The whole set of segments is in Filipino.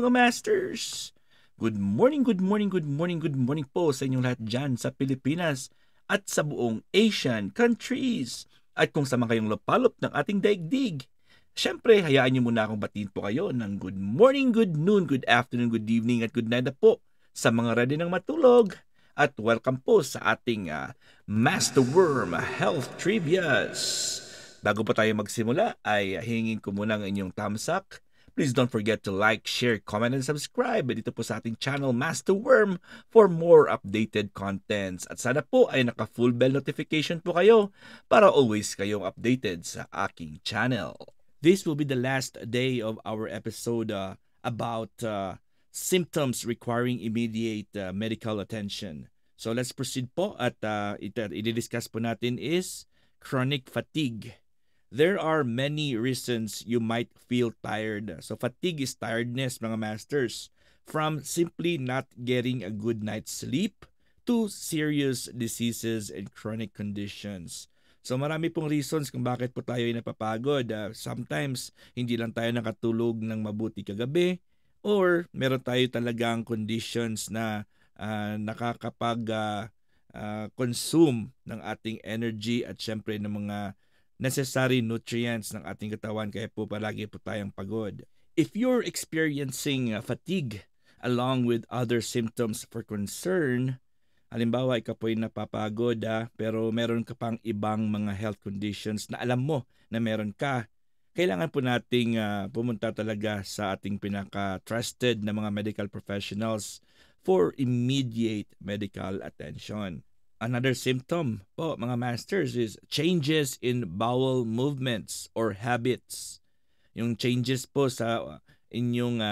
mga masters! Good morning, good morning, good morning, good morning po sa inyong lahat dyan sa Pilipinas at sa buong Asian countries. At kung sama kayong lupalop ng ating daigdig, syempre hayaan niyo muna akong batiin po kayo ng good morning, good noon, good afternoon, good evening at good night na po sa mga ready ng matulog. At welcome po sa ating Master Worm Health Trivias. Bago pa tayo magsimula ay hingin ko muna ang inyong thumbs up. Please don't forget to like, share, comment, and subscribe dito po sa ating channel Master Worm for more updated contents. At sana po ay naka-full bell notification po kayo para always kayong updated sa aking channel. This will be the last day of our episode about symptoms requiring immediate medical attention. So let's proceed po at i-discuss po natin is chronic fatigue. There are many reasons you might feel tired. So fatigue is tiredness, mga masters, from simply not getting a good night's sleep to serious diseases and chronic conditions. So marami pong reasons kung bakit po tayo ay napapagod. Sometimes hindi lang tayo nakatulog ng mabuti kagabi or meron tayo talagang conditions na nakakapag-consume ng ating energy at syempre ng mga necessary nutrients ng ating katawan kaya po palagi po tayong pagod. If you're experiencing fatigue along with other symptoms for concern, halimbawa ikaw po ay napapagod pero meron ka pang ibang mga health conditions na alam mo na meron ka, kailangan po nating pumunta talaga sa ating pinaka-trusted na mga medical professionals for immediate medical attention. Another symptom po, mga masters, is changes in bowel movements or habits. Yung changes po sa inyong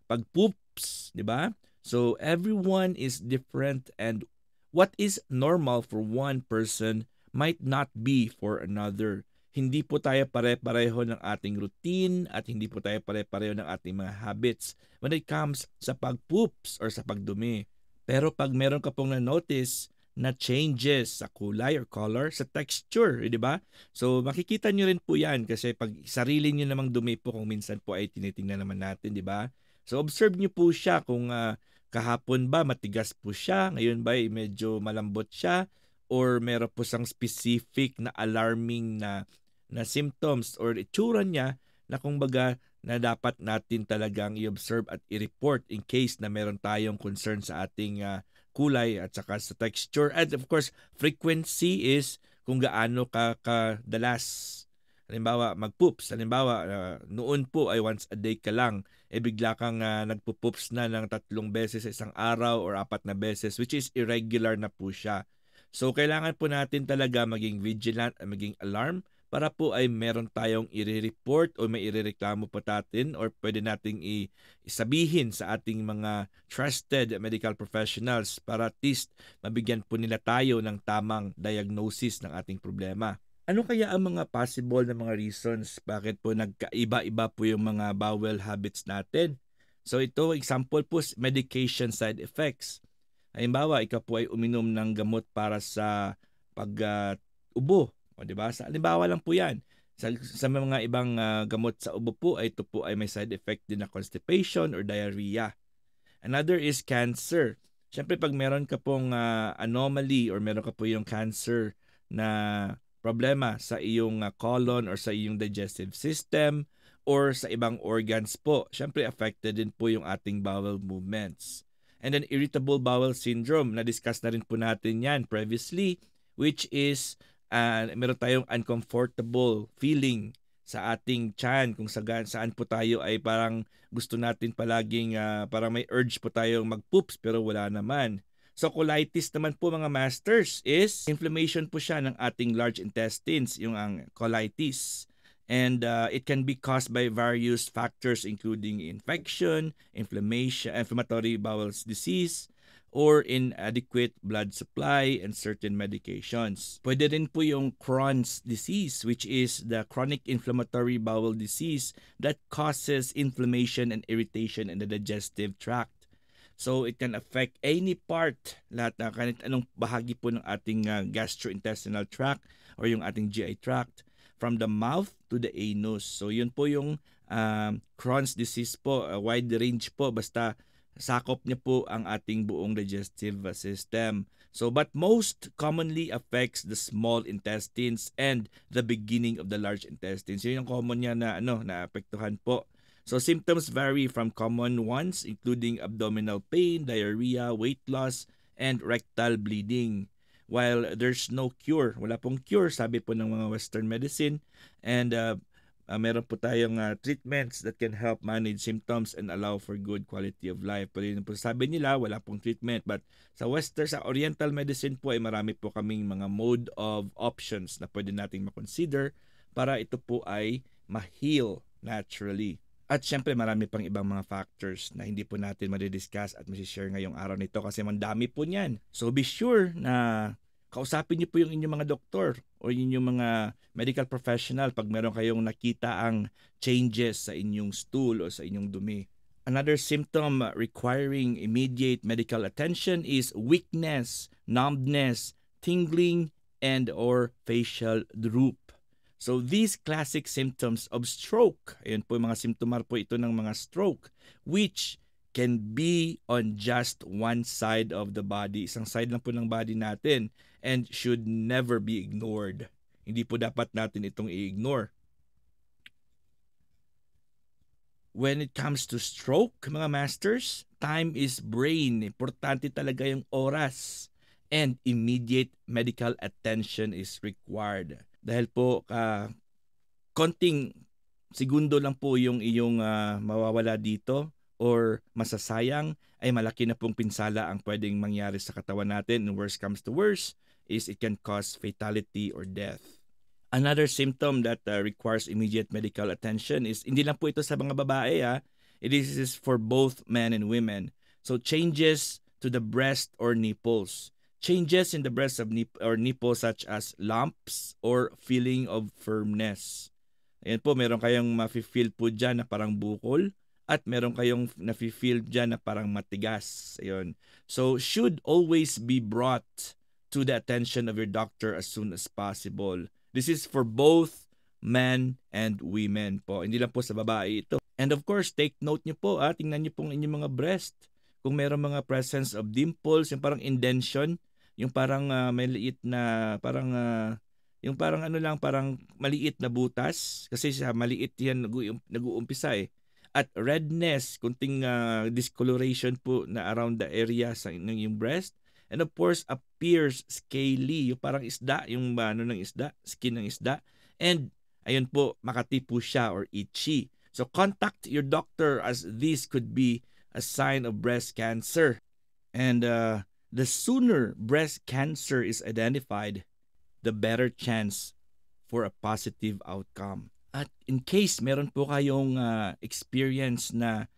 pag-poops, di ba? So, everyone is different and what is normal for one person might not be for another. Hindi po tayo pare-pareho ng ating routine at hindi po tayo pare-pareho ng ating mga habits when it comes sa pag-poops or sa pagdumi. Pero pag meron ka pong na-notice na changes sa kulay or color, sa texture, di ba? So makikita nyo rin po yan kasi pag sarili nyo namang dumi po kung minsan po ay tinitingnan naman natin, di ba? So observe nyo po siya kung kahapon ba matigas po siya, ngayon ba ay medyo malambot siya, or meron po siyang specific na alarming na symptoms or itsura niya na kumbaga na dapat natin talagang i-observe at i-report in case na meron tayong concern sa ating kulay at saka sa texture. And of course, frequency is kung gaano ka kadalas. Halimbawa, mag-poops. Halimbawa, noon po ay once a day ka lang. Bigla kang nagpo-poops na ng 3 beses sa isang araw or 4 na beses, which is irregular na po siya. So, kailangan po natin talaga maging vigilant at maging alarm para po ay meron tayong i-report o may irereklamo po natin or pwede nating isabihin sa ating mga trusted medical professionals para at least mabigyan po nila tayo ng tamang diagnosis ng ating problema. Ano kaya ang mga possible na mga reasons bakit po nagkaiba-iba po yung mga bowel habits natin? So ito, example po, medication side effects. Halimbawa, ikaw po ay uminom ng gamot para sa pag-ubo. O, diba? Halimbawa lang po yan. Sa mga ibang gamot sa ubo po, ito po ay may side effect din na constipation or diarrhea. Another is cancer. Siyempre, pag meron ka pong anomaly or meron ka po yung cancer na problema sa iyong colon or sa iyong digestive system or sa ibang organs po, siyempre affected din po yung ating bowel movements. And then irritable bowel syndrome, na-discuss na rin po natin yan previously, which is meron tayong uncomfortable feeling sa ating tiyan kung saan po tayo ay parang gusto natin palaging parang may urge po tayong mag-poops pero wala naman. So colitis naman po, mga masters, is inflammation po siya ng ating large intestines, yung ang colitis. And it can be caused by various factors including infection, inflammatory bowel disease, or inadequate blood supply and certain medications. Pwede rin po yung Crohn's disease, which is the chronic inflammatory bowel disease that causes inflammation and irritation in the digestive tract. So it can affect any part, lahat na kahit anong bahagi po ng ating gastrointestinal tract or yung ating GI tract. from the mouth to the anus. So yun po yung Crohn's disease po, wide range po, basta sakop niya po ang ating buong digestive system. So but most commonly affects the small intestines and the beginning of the large intestines. Yun yung common niya na naapektuhan po. So symptoms vary from common ones including abdominal pain, diarrhea, weight loss, and rectal bleeding. While there's no cure, wala pong cure sabi po ng mga Western medicine, and meron po tayong treatments that can help manage symptoms and allow for good quality of life. Pero yun po sabi nila, wala pong treatment. But sa Oriental medicine po ay marami po kaming mga mode of options na pwede nating makonsider para ito po ay ma-heal naturally. At syempre marami pang ibang mga factors na hindi po natin madidiscuss at masishare ngayong araw nito kasi mandami po niyan. So be sure na kausapin niyo po yung inyong mga doktor o inyong mga medical professional pag meron kayong nakita ang changes sa inyong stool o sa inyong dumi. Another symptom requiring immediate medical attention is weakness, numbness, tingling, and or facial droop. So these classic symptoms of stroke, ayun po yung mga simptomar po ito ng mga stroke, which can be on just one side of the body. Isang side lang po ng body natin and should never be ignored. Hindi po dapat natin itong i-ignore. When it comes to stroke, mga masters, time is brain. Importante talaga yung oras and immediate medical attention is required. Dahil po konting segundo lang po yung iyong mawawala dito or masasayang, ay malaki na pong pinsala ang pwedeng mangyari sa katawan natin. And worst comes to worst is it can cause fatality or death. Another symptom that requires immediate medical attention is, hindi lang po ito sa mga babae, it is for both men and women. So changes to the breast or nipples. Changes in the breast or nipples such as lumps or feeling of firmness. Ayan po, meron kayong mafe-feel po dyan na parang bukol at meron kayong nafe-feel dyan na parang matigas. Ayun. So should always be brought to the attention of your doctor as soon as possible. This is for both men and women po. Hindi lang po sa babae ito. And of course, take note nyo po, tingnan nyo pong inyong mga breast. Kung meron mga presence of dimples, yung parang indention, yung parang maliit na, parang yung parang parang maliit na butas. Kasi sa maliit yan nag-uumpisa eh. At redness, kunting discoloration po na around the area sa yung breast. And of course, appears scaly, yung parang isda, yung ng isda, skin ng isda. And ayun po, makati po siya or itchy. So contact your doctor as this could be a sign of breast cancer. And the sooner breast cancer is identified, the better chance for a positive outcome. At in case meron po kayong experience na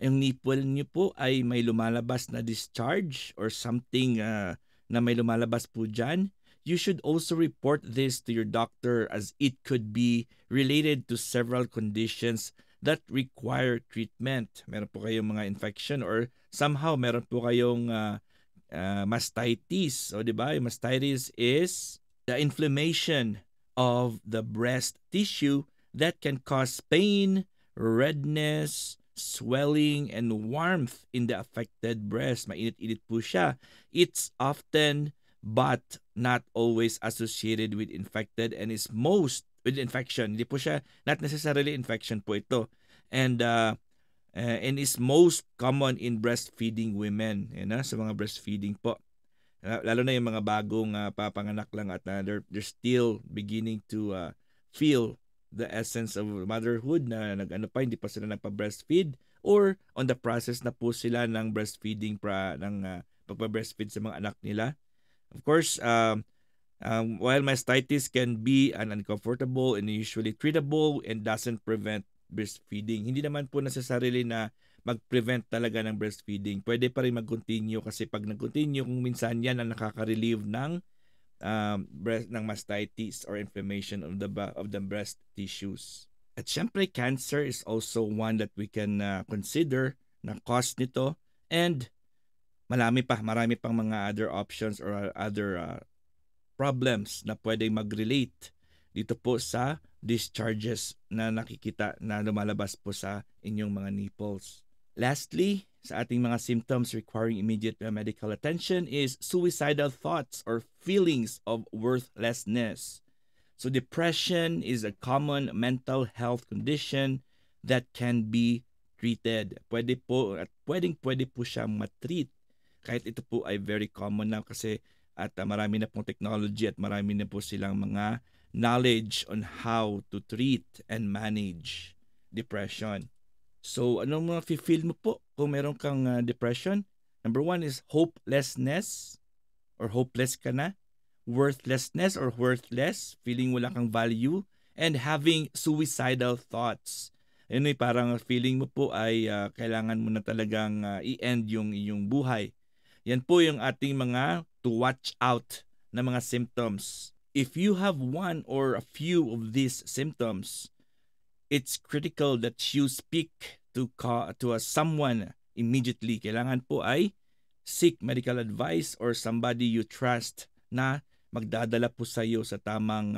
yung nipple niyo po ay may lumalabas na discharge or something na may lumalabas po dyan, you should also report this to your doctor as it could be related to several conditions that require treatment. Meron po kayong mga infection or somehow meron po kayong mastitis. O diba? Yung mastitis is the inflammation of the breast tissue that can cause pain, redness, swelling, and warmth in the affected breast. Mainit-init po siya. It's often but not always associated with infected and is most with infection. Hindi po siya, not necessarily infection po ito. And is most common in breastfeeding women. Sa mga breastfeeding po. Lalo na yung mga bagong papanganak lang at they're still beginning to feel the essence of motherhood na hindi pa sila nagpa-breastfeed or on the process na po sila ng breastfeeding ng pagpa-breastfeed sa mga anak nila. Of course, while mastitis can be an uncomfortable and usually treatable and doesn't prevent breastfeeding, hindi naman po necessarily na mag-prevent talaga ng breastfeeding. Pwede pa rin mag-continue kasi pag nag-continue, kung minsan yan ang nakaka-relieve ng mastitis or inflammation of the breast tissues. At syempre, cancer is also one that we can consider na cause nito, and marami pang mga other options or other problems na pwedeng mag-relate dito po sa discharges na nakikita na lumalabas po sa inyong mga nipples. Lastly, sa ating mga symptoms requiring immediate medical attention is suicidal thoughts or feelings of worthlessness. So depression is a common mental health condition that can be treated. Pwede po at pwede po siyang matreat. Kahit ito po ay very common na kasi at marami na pong technology at marami na po silang mga knowledge on how to treat and manage depression. So, anong mga feel mo po kung meron kang depression? Number 1 is hopelessness or hopeless ka na. Worthlessness or worthless, feeling wala kang value. And having suicidal thoughts. Ayun ay parang feeling mo po ay kailangan mo na talagang i-end yung iyong buhay. Yan po yung ating mga to watch out na mga symptoms. If you have one or a few of these symptoms, it's critical that you speak to someone immediately. Kailangan po ay seek medical advice or somebody you trust na magdadala po sa iyo sa tamang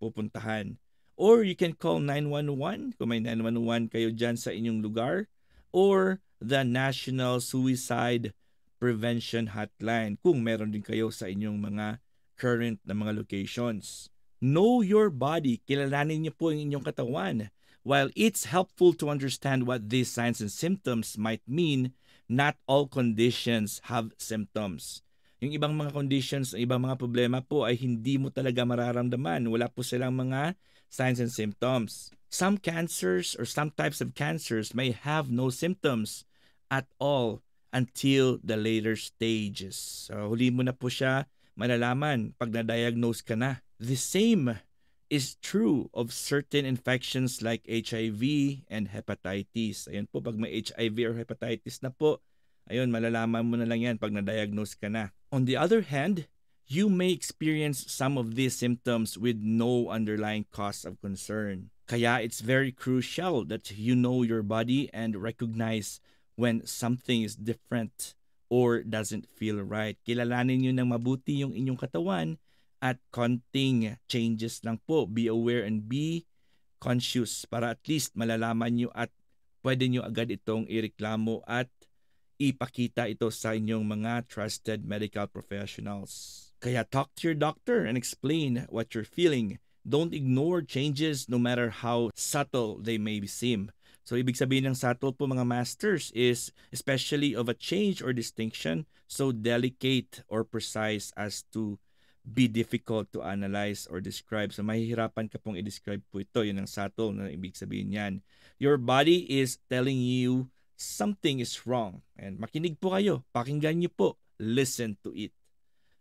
pupuntahan. Or you can call 911 kung may 911 kayo dyan sa inyong lugar, or the National Suicide Prevention Hotline kung meron din kayo sa inyong mga current na mga locations. Know your body. Kilalanin niyo po ang inyong katawan. While it's helpful to understand what these signs and symptoms might mean, not all conditions have symptoms. Yung ibang mga conditions, ibang mga problema po ay hindi mo talaga mararamdaman. Wala po silang mga signs and symptoms. Some cancers or some types of cancers may have no symptoms at all until the later stages. So, huli mo na po siya malalaman pag na-diagnose ka na. The same is true of certain infections like HIV and hepatitis. Ayun po, pag may HIV or hepatitis na po, ayun, malalaman mo na lang yan pag na-diagnose ka na. On the other hand, you may experience some of these symptoms with no underlying cause of concern. Kaya it's very crucial that you know your body and recognize when something is different or doesn't feel right. Kilalanin nyo ng mabuti yung inyong katawan at konting changes lang po. Be aware and be conscious para at least malalaman nyo at pwede nyo agad itong ireklamo at ipakita ito sa inyong mga trusted medical professionals. Kaya talk to your doctor and explain what you're feeling. Don't ignore changes no matter how subtle they may seem. So, ibig sabihin ng subtle po mga masters is especially of a change or distinction so delicate or precise as to be difficult to analyze or describe. So, mahihirapan ka pong i-describe po ito. Yun ang subtle na ibig sabihin yan. Your body is telling you something is wrong. And makinig po kayo. Pakinggan niyo po. Listen to it.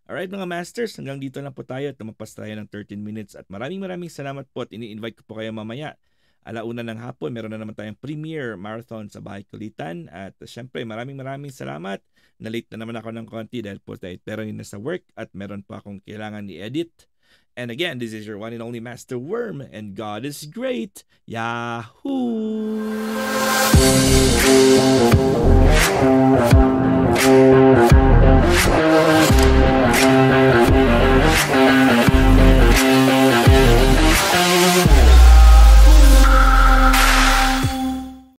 Alright mga masters, hanggang dito lang po tayo at tumapas tayo ng 13 minutes at maraming salamat po at ini-invite ko po kayo mamaya. 1:00 ng hapon, meron na naman tayong premiere marathon sa Bahay Kulitan at syempre maraming salamat. Na-late na naman ako ng konti dahil po tayo pero yun na sa work at meron pa akong kailangan i-edit. And again, this is your one and only Master Worm and God is great. Yahoo!